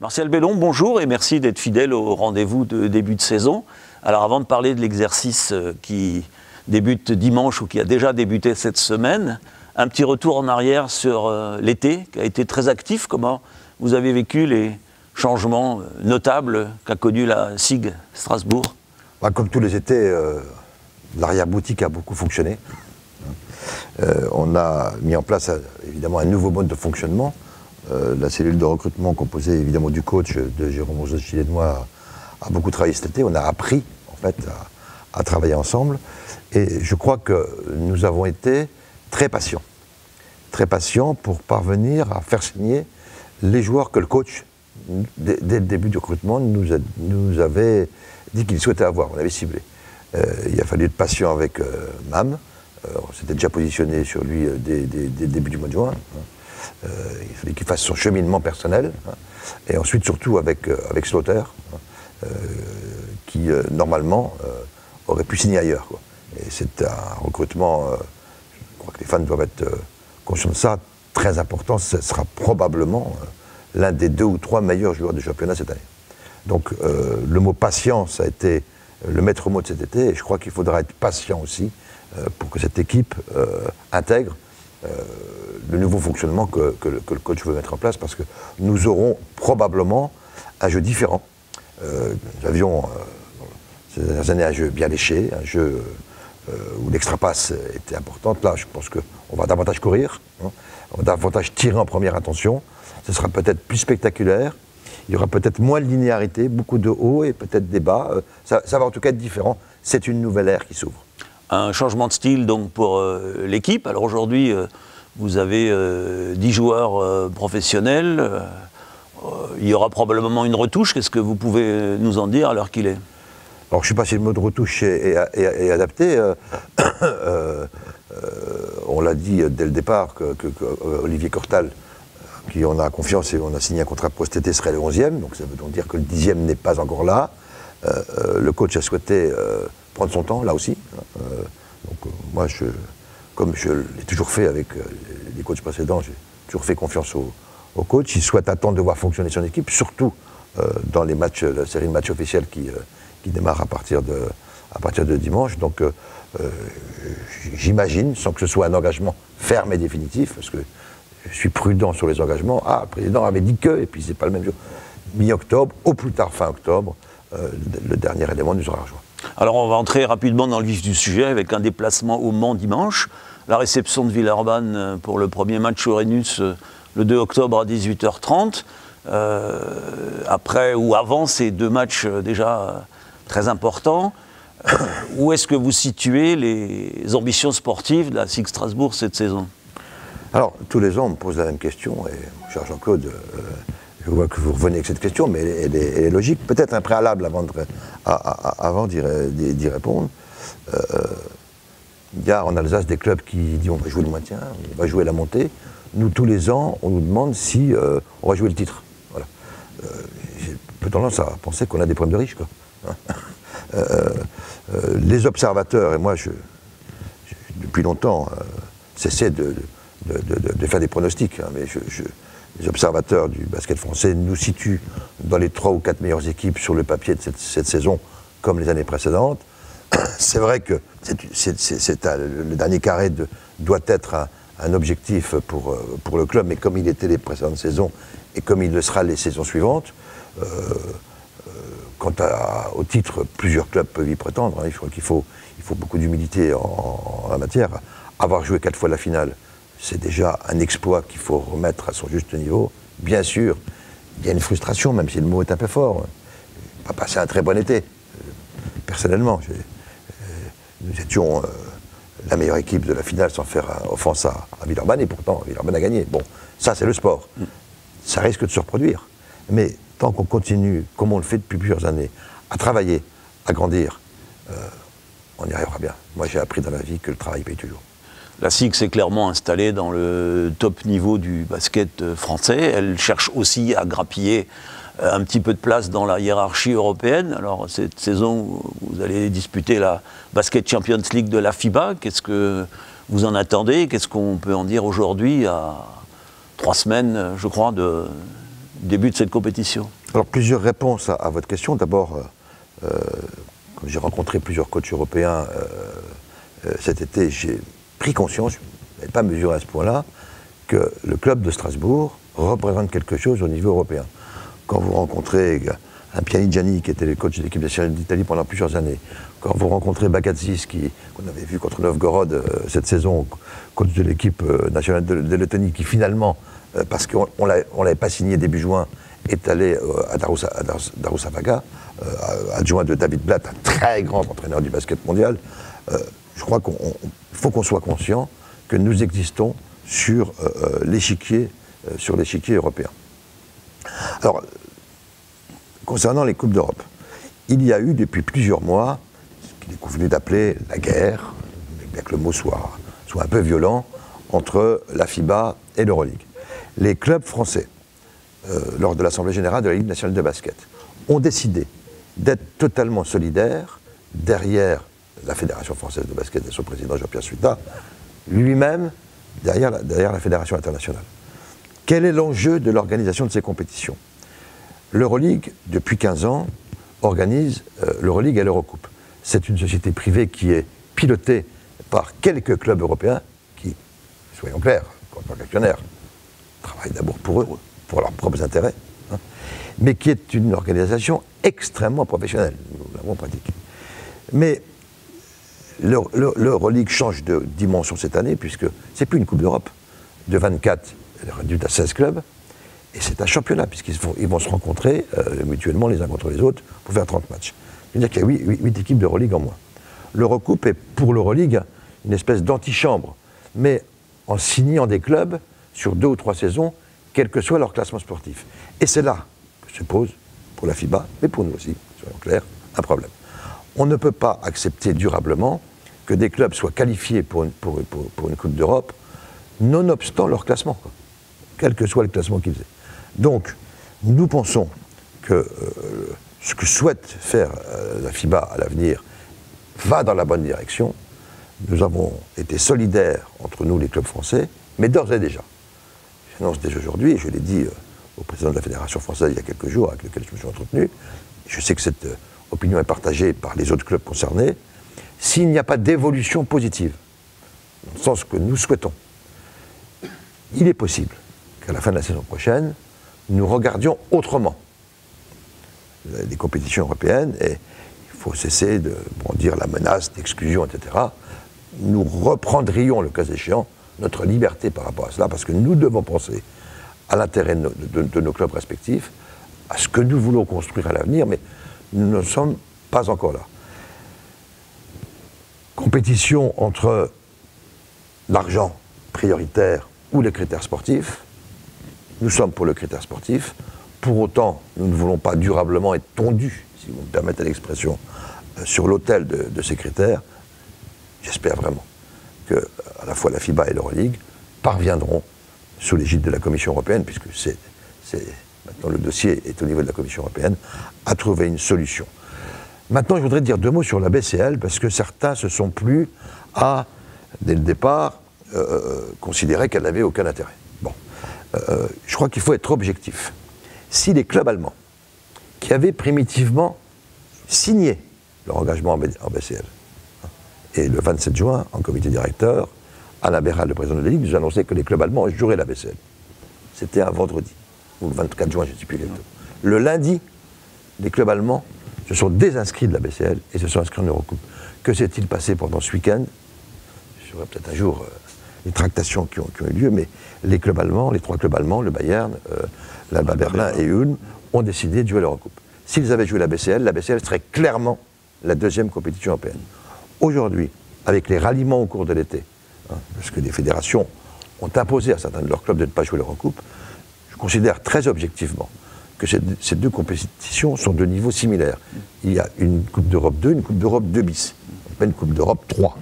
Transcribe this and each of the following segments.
Martial Bellon, bonjour et merci d'être fidèle au rendez-vous de début de saison. Alors avant de parler de l'exercice qui débute dimanche ou qui a déjà débuté cette semaine, un petit retour en arrière sur l'été qui a été très actif. Comment vous avez vécu les changements notables qu'a connu la SIG Strasbourg? Comme tous les étés, l'arrière-boutique a beaucoup fonctionné. On a mis en place évidemment un nouveau mode de fonctionnement. La cellule de recrutement composée évidemment du coach, de Jérôme Ozocchi et de moi a beaucoup travaillé cet été. On a appris en fait à travailler ensemble et je crois que nous avons été très patients pour parvenir à faire signer les joueurs que le coach, dès le début du recrutement, nous avait dit qu'il souhaitait avoir, on avait ciblé. Il a fallu être patient avec Mam, on s'était déjà positionné sur lui dès le début du mois de juin. Il fallait qu'il fasse son cheminement personnel, et ensuite surtout avec Slaughter, qui normalement aurait pu signer ailleurs, quoi. Et c'est un recrutement, je crois que les fans doivent être conscients de ça, très important. Ce sera probablement l'un des 2 ou 3 meilleurs joueurs du championnat cette année. Donc le mot patience a été le maître mot de cet été, et je crois qu'il faudra être patient aussi pour que cette équipe intègre le nouveau fonctionnement que le coach veut mettre en place, parce que nous aurons probablement un jeu différent. Nous avions ces dernières années un jeu bien léché, un jeu où l'extra-passe était importante. Là, je pense qu'on va davantage courir, hein, on va davantage tirer en première intention. Ce sera peut-être plus spectaculaire, il y aura peut-être moins de linéarité, beaucoup de hauts et peut-être des bas. Ça va en tout cas être différent. C'est une nouvelle ère qui s'ouvre. Un changement de style donc pour l'équipe. Alors aujourd'hui, vous avez 10 joueurs professionnels. Il y aura probablement une retouche. Qu'est-ce que vous pouvez nous en dire à l'heure qu'il est? Alors je ne sais pas si le mot de retouche est adapté. On l'a dit dès le départ que Olivier Cortal, qui on a confiance et on a signé un contrat pour cet été, serait le 11e. Donc ça veut donc dire que le 10e n'est pas encore là. Le coach a souhaité prendre son temps, là aussi. Moi, comme je l'ai toujours fait avec les coachs précédents, j'ai toujours fait confiance au coach. Il souhaite attendre de voir fonctionner son équipe, surtout dans les matchs, la série de matchs officiels qui démarre à partir de dimanche. Donc, j'imagine, sans que ce soit un engagement ferme et définitif, parce que je suis prudent sur les engagements. Le président avait dit que, et puis c'est pas le même jour. Mi-octobre, au plus tard fin octobre, le dernier élément nous aura rejoint. Alors on va entrer rapidement dans le vif du sujet avec un déplacement au Mans dimanche. La réception de Villeurbanne pour le premier match au Rhenus le 2 octobre à 18h30. Après ou avant ces 2 matchs déjà très importants, où est-ce que vous situez les ambitions sportives de la SIG Strasbourg cette saison? Alors, tous les ans, on me pose la même question, et mon cher Jean-Claude, je vois que vous revenez avec cette question, mais elle est logique. Peut-être un préalable avant d'y répondre. Il y a en Alsace des clubs qui disent on va jouer le maintien, on va jouer la montée. Nous, tous les ans, on nous demande si on va jouer le titre. Voilà. J'ai peu tendance à penser qu'on a des problèmes de riches, quoi. Les observateurs, et moi, depuis longtemps, cessé de faire des pronostics, hein, mais les observateurs du basket français nous situent dans les 3 ou 4 meilleures équipes sur le papier de cette saison, comme les années précédentes. C'est vrai que le dernier carré doit être un objectif pour le club, mais comme il était les précédentes saisons et comme il le sera les saisons suivantes, quant au titre, plusieurs clubs peuvent y prétendre. Hein. Il faut beaucoup d'humilité en la matière. Avoir joué 4 fois la finale, c'est déjà un exploit qu'il faut remettre à son juste niveau. Bien sûr, il y a une frustration, même si le mot est un peu fort. On va passer un très bon été. Personnellement, nous étions la meilleure équipe de la finale sans faire offense à Villeurbanne, et pourtant Villeurbanne a gagné. Bon, ça c'est le sport. Ça risque de se reproduire. Mais tant qu'on continue, comme on le fait depuis plusieurs années, à travailler, à grandir, on y arrivera bien. Moi j'ai appris dans la vie que le travail paye toujours. La SIG s'est clairement installée dans le top niveau du basket français. Elle cherche aussi à grappiller un petit peu de place dans la hiérarchie européenne. Alors cette saison, vous allez disputer la Basket Champions League de la FIBA. Qu'est-ce que vous en attendez? Qu'est-ce qu'on peut en dire aujourd'hui, à 3 semaines, je crois, début de cette compétition? Alors, plusieurs réponses à votre question. D'abord, quand j'ai rencontré plusieurs coachs européens cet été, j'ai pris conscience, je n'avais pas mesuré à ce point-là, que le club de Strasbourg représente quelque chose au niveau européen. Quand vous rencontrez un Pianigiani qui était le coach de l'équipe nationale d'Italie pendant plusieurs années, quand vous rencontrez Bakatzis, qu'on avait vu contre Novgorod cette saison, coach de l'équipe nationale de Lettonie, qui finalement, parce qu'on ne l'avait pas signé début juin, est allé à Darussafaka, adjoint de David Blatt, un très grand entraîneur du basket mondial. Je crois qu'il faut qu'on soit conscient que nous existons sur l'échiquier européen. Alors, concernant les Coupes d'Europe, il y a eu depuis plusieurs mois ce qu'il est convenu d'appeler la guerre, bien que le mot soit un peu violent, entre la FIBA et l'Euroleague. Les clubs français, lors de l'Assemblée générale de la Ligue nationale de basket, ont décidé d'être totalement solidaires derrière la Fédération française de basket et son président Jean-Pierre Suita, lui-même derrière la Fédération internationale. Quel est l'enjeu de l'organisation de ces compétitions? L'Euroleague, depuis 15 ans, organise l'Euroleague et l'Eurocoupe. C'est une société privée qui est pilotée par quelques clubs européens qui, soyons clairs, en tant qu'actionnaires, travaillent d'abord pour eux, pour leurs propres intérêts, hein, mais qui est une organisation extrêmement professionnelle. Nous l'avons pratiquée. Mais l'Euroleague change de dimension cette année, puisque ce n'est plus une Coupe d'Europe. De 24, elle est réduite à 16 clubs. Et c'est un championnat, puisqu'ils vont se rencontrer mutuellement les uns contre les autres pour faire 30 matchs. C'est-à-dire qu'il y a 8 équipes d'Euroleague en moins. L'Eurocoupe est pour l'Euroleague une espèce d'antichambre, mais en signant des clubs sur 2 ou 3 saisons, quel que soit leur classement sportif. Et c'est là que se pose, pour la FIBA, mais pour nous aussi, soyons clairs, un problème. On ne peut pas accepter durablement que des clubs soient qualifiés pour une Coupe d'Europe, nonobstant leur classement, quoi, quel que soit le classement qu'ils aient. Donc, nous pensons que ce que souhaite faire la FIBA à l'avenir va dans la bonne direction. Nous avons été solidaires entre nous, les clubs français, mais d'ores et déjà. J'annonce déjà aujourd'hui, et je l'ai dit au président de la Fédération française il y a quelques jours, avec lequel je me suis entretenu, je sais que cette opinion est partagée par les autres clubs concernés, s'il n'y a pas d'évolution positive, dans le sens que nous souhaitons, il est possible qu'à la fin de la saison prochaine, nous regardions autrement les compétitions européennes, et il faut cesser de brandir la menace d'exclusion, etc. Nous reprendrions, le cas échéant, notre liberté par rapport à cela, parce que nous devons penser à l'intérêt de nos clubs respectifs, à ce que nous voulons construire à l'avenir, mais nous ne sommes pas encore là. Compétition entre l'argent prioritaire ou les critères sportifs. Nous sommes pour le critère sportif. Pour autant, nous ne voulons pas durablement être tondus, si vous me permettez l'expression, sur l'autel de ces critères. J'espère vraiment que à la fois la FIBA et l'Euroleague parviendront, sous l'égide de la Commission européenne, puisque maintenant le dossier est au niveau de la Commission européenne, à trouver une solution. Maintenant, je voudrais dire 2 mots sur la BCL, parce que certains se sont plu à, dès le départ, considérer qu'elle n'avait aucun intérêt. Bon, je crois qu'il faut être objectif. Si les clubs allemands, qui avaient primitivement signé leur engagement en BCL, et le 27 juin, en comité directeur, Alain Béral, le président de la Ligue, nous annonçait que les clubs allemands joueraient la BCL. C'était un vendredi, ou le 24 juin, je ne sais plus exactement. Le lundi, les clubs allemands se sont désinscrits de la BCL et se sont inscrits en Eurocoupe. Que s'est-il passé pendant ce week-end? Je ferai peut-être un jour les tractations qui ont eu lieu, mais les clubs allemands, les 3 clubs allemands, le Bayern, l'Alba Berlin et Ulm, ont décidé de jouer l'Eurocoupe. S'ils avaient joué la BCL serait clairement la 2e compétition européenne. Aujourd'hui, avec les ralliements au cours de l'été, parce que les fédérations ont imposé à certains de leurs clubs de ne pas jouer l'Eurocoupe, je considère très objectivement que ces 2 compétitions sont de niveau similaire. Il y a une Coupe d'Europe 2, une Coupe d'Europe 2 bis, pas une Coupe d'Europe 3.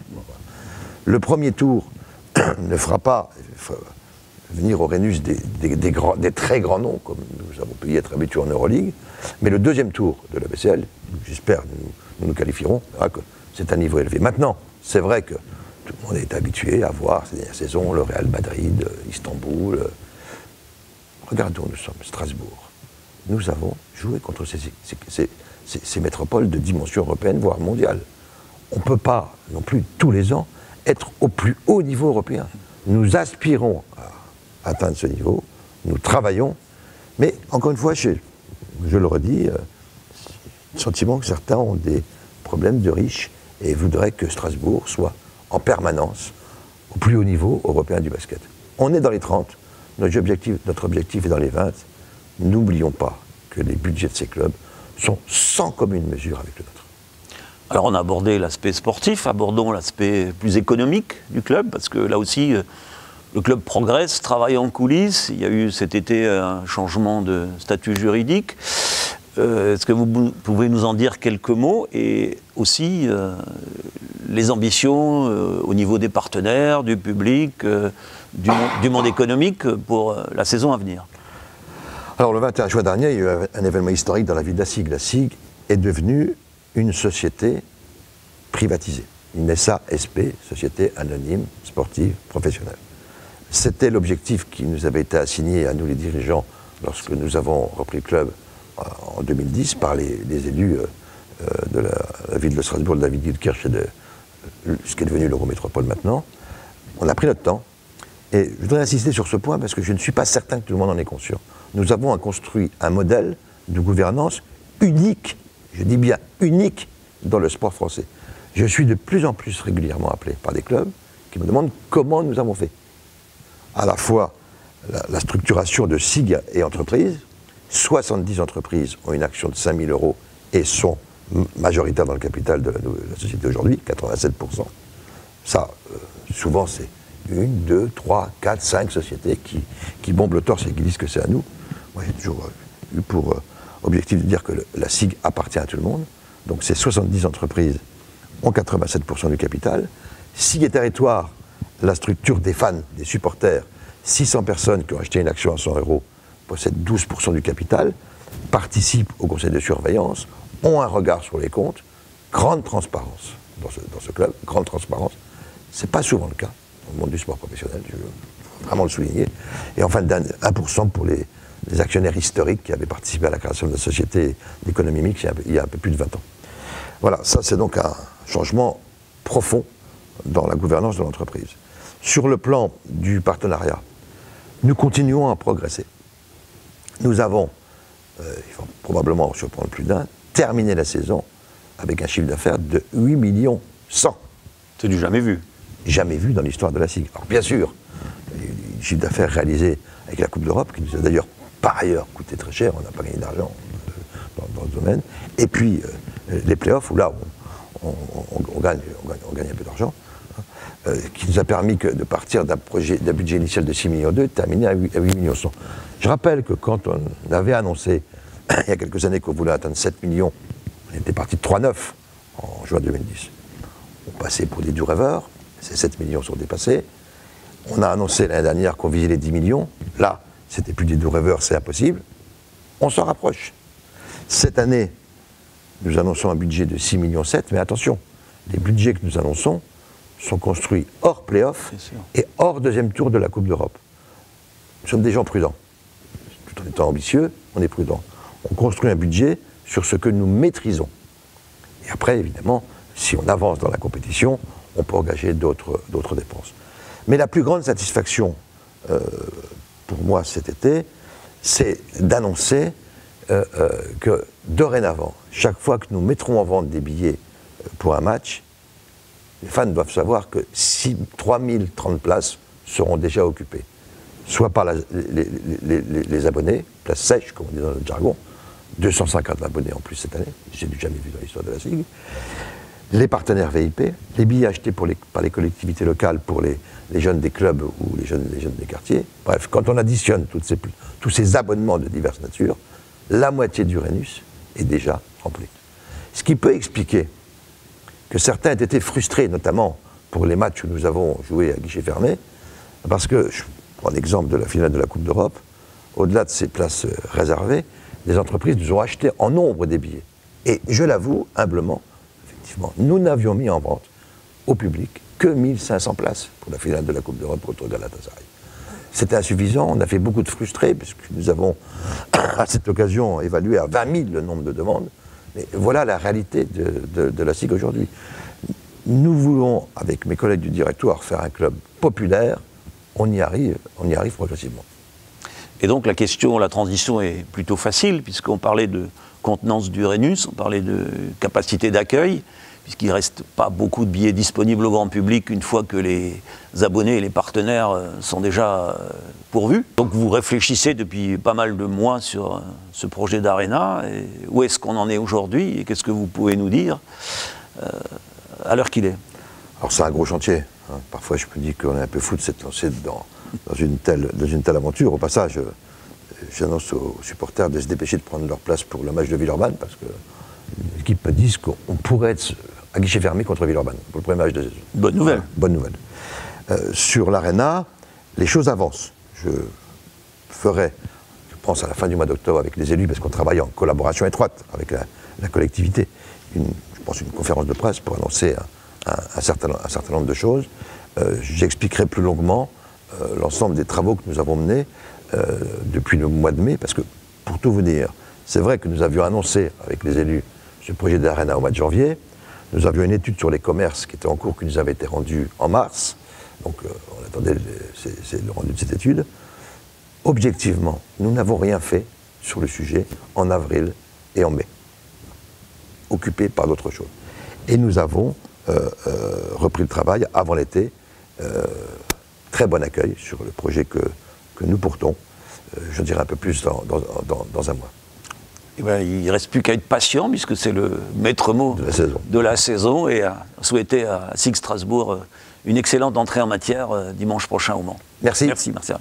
Le premier tour ne fera pas venir au Rhenus des très grands noms, comme nous avons pu y être habitués en Euroleague, mais le 2e tour de la BCL, j'espère nous nous qualifierons, c'est un niveau élevé. Maintenant, c'est vrai que tout le monde est habitué à voir ces dernières saisons le Real Madrid, Istanbul. Regardons, nous sommes Strasbourg. nous avons joué contre ces métropoles de dimension européenne, voire mondiale. On ne peut pas, non plus tous les ans, être au plus haut niveau européen. Nous aspirons à atteindre ce niveau, nous travaillons, mais encore une fois, je le redis, le sentiment que certains ont des problèmes de riches et voudraient que Strasbourg soit en permanence au plus haut niveau européen du basket. On est dans les 30, notre objectif est dans les 20. N'oublions pas que les budgets de ces clubs sont sans commune mesure avec le nôtre. Alors on a abordé l'aspect sportif, abordons l'aspect plus économique du club, parce que là aussi, le club progresse, travaille en coulisses. Il y a eu cet été un changement de statut juridique. Est-ce que vous pouvez nous en dire quelques mots? Et aussi les ambitions au niveau des partenaires, du public, du monde économique pour la saison à venir. Alors le 21 juin dernier, il y a eu un événement historique dans la vie de la SIG. La SIG est devenue une société privatisée. Une SASP, Société Anonyme Sportive Professionnelle. C'était l'objectif qui nous avait été assigné à nous les dirigeants lorsque nous avons repris le club en 2010 par les élus de la ville de Strasbourg, de David Guilkirch et de ce qui est devenu l'Eurométropole maintenant. On a pris notre temps. Et je voudrais insister sur ce point parce que je ne suis pas certain que tout le monde en est conscient. Nous avons construit un modèle de gouvernance unique, je dis bien unique, dans le sport français. Je suis de plus en plus régulièrement appelé par des clubs qui me demandent comment nous avons fait. À la fois la structuration de SIG et entreprises. 70 entreprises ont une action de 5 000 € et sont majoritaires dans le capital de la société aujourd'hui, 87%. Ça, souvent, c'est 1, 2, 3, 4, 5 sociétés qui bombent le torse et qui disent que c'est à nous. Moi, j'ai toujours eu pour objectif de dire que la SIG appartient à tout le monde. Donc ces 70 entreprises ont 87% du capital. SIG et Territoire, la structure des fans, des supporters, 600 personnes qui ont acheté une action à 100 € possèdent 12% du capital, participent au conseil de surveillance, ont un regard sur les comptes, grande transparence dans ce club, grande transparence. Ce n'est pas souvent le cas dans le monde du sport professionnel, je veux vraiment le souligner. Et enfin, 1% pour les actionnaires historiques qui avaient participé à la création de la société d'économie mixte il y a un peu plus de 20 ans. Voilà, ça c'est donc un changement profond dans la gouvernance de l'entreprise. Sur le plan du partenariat, nous continuons à progresser. Nous avons, il faut probablement en surprendre plus d'un, terminé la saison avec un chiffre d'affaires de 8 millions 100. C'est du jamais vu. Jamais vu dans l'histoire de la SIG. Alors bien sûr, il y a eu un chiffre d'affaires réalisé avec la Coupe d'Europe, qui nous a d'ailleurs par ailleurs coûté très cher, on n'a pas gagné d'argent dans ce domaine. Et puis les playoffs, où là on gagne un peu d'argent, qui nous a permis de partir d'un budget initial de 6,2 millions, de terminer à 8 millions 100. Je rappelle que quand on avait annoncé, il y a quelques années qu'on voulait atteindre 7 millions, on était parti de 3,9 en juin 2010. On passait pour des doux rêveurs, ces 7 millions sont dépassés. On a annoncé l'année dernière qu'on visait les 10 millions. Là, c'était plus des doux rêveurs, c'est impossible. On s'en rapproche. Cette année, nous annonçons un budget de 6,7 millions, mais attention, les budgets que nous annonçons sont construits hors play-off et hors deuxième tour de la Coupe d'Europe. Nous sommes des gens prudents. Tout en étant ambitieux, on est prudents. On construit un budget sur ce que nous maîtrisons. Et après, évidemment, si on avance dans la compétition, on peut engager d'autres dépenses. Mais la plus grande satisfaction pour moi cet été, c'est d'annoncer que dorénavant, chaque fois que nous mettrons en vente des billets pour un match, les fans doivent savoir que 3030 places seront déjà occupées, soit par les abonnés, places sèches, comme on dit dans notre jargon, 250 abonnés en plus cette année, j'ai jamais vu dans l'histoire de la SIG, les partenaires VIP, les billets achetés par les collectivités locales pour les jeunes des clubs ou les jeunes des quartiers. Bref, quand on additionne tous ces abonnements de diverses natures, la moitié du Rhenus est déjà remplie. Ce qui peut expliquer que certains aient été frustrés, notamment pour les matchs où nous avons joué à guichet fermé, parce que, je prends l'exemple de la finale de la Coupe d'Europe, au-delà de ces places réservées, les entreprises nous ont acheté en nombre des billets. Et je l'avoue, humblement, effectivement, nous n'avions mis en vente au public que 1500 places pour la finale de la Coupe d'Europe contre Galatasaray. C'était insuffisant, on a fait beaucoup de frustrés, puisque nous avons, à cette occasion, évalué à 20 000 le nombre de demandes. Mais voilà la réalité de la SIG aujourd'hui. Nous voulons, avec mes collègues du directoire, faire un club populaire. On y arrive progressivement. Et donc la transition est plutôt facile, puisqu'on parlait de contenance du Rhenus, on parlait de capacité d'accueil, puisqu'il ne reste pas beaucoup de billets disponibles au grand public une fois que les abonnés et les partenaires sont déjà pourvus. Donc vous réfléchissez depuis pas mal de mois sur ce projet d'Arena. Où est-ce qu'on en est aujourd'hui et qu'est-ce que vous pouvez nous dire à l'heure qu'il est? Alors c'est un gros chantier. Hein. Parfois je me dis qu'on est un peu fou de s'être lancé dans une telle aventure. Au passage, j'annonce aux supporters de se dépêcher de prendre leur place pour le match de Villeurbanne, parce que l'équipe me dit qu'on pourrait être à guichet fermé contre Villeurbanne pour le premier match de saison. Bonne nouvelle. Bonne nouvelle. Sur l'Arena, les choses avancent. Je pense à la fin du mois d'octobre avec les élus, parce qu'on travaille en collaboration étroite avec la collectivité, je pense une conférence de presse pour annoncer un certain nombre de choses. J'expliquerai plus longuement l'ensemble des travaux que nous avons menés depuis le mois de mai, parce que, pour tout vous dire, c'est vrai que nous avions annoncé avec les élus ce projet d'Arena au mois de janvier. Nous avions une étude sur les commerces qui était en cours, qui nous avait été rendue en mars. Donc on attendait le rendu de cette étude. Objectivement, nous n'avons rien fait sur le sujet en avril et en mai, occupés par d'autres choses. Et nous avons repris le travail avant l'été. Très bon accueil sur le projet que nous portons. Je dirais un peu plus dans un mois. Eh ben, il ne reste plus qu'à être patient, puisque c'est le maître mot de la saison, et à souhaiter à SIG Strasbourg une excellente entrée en matière dimanche prochain au Mans. Merci. Merci, Martial.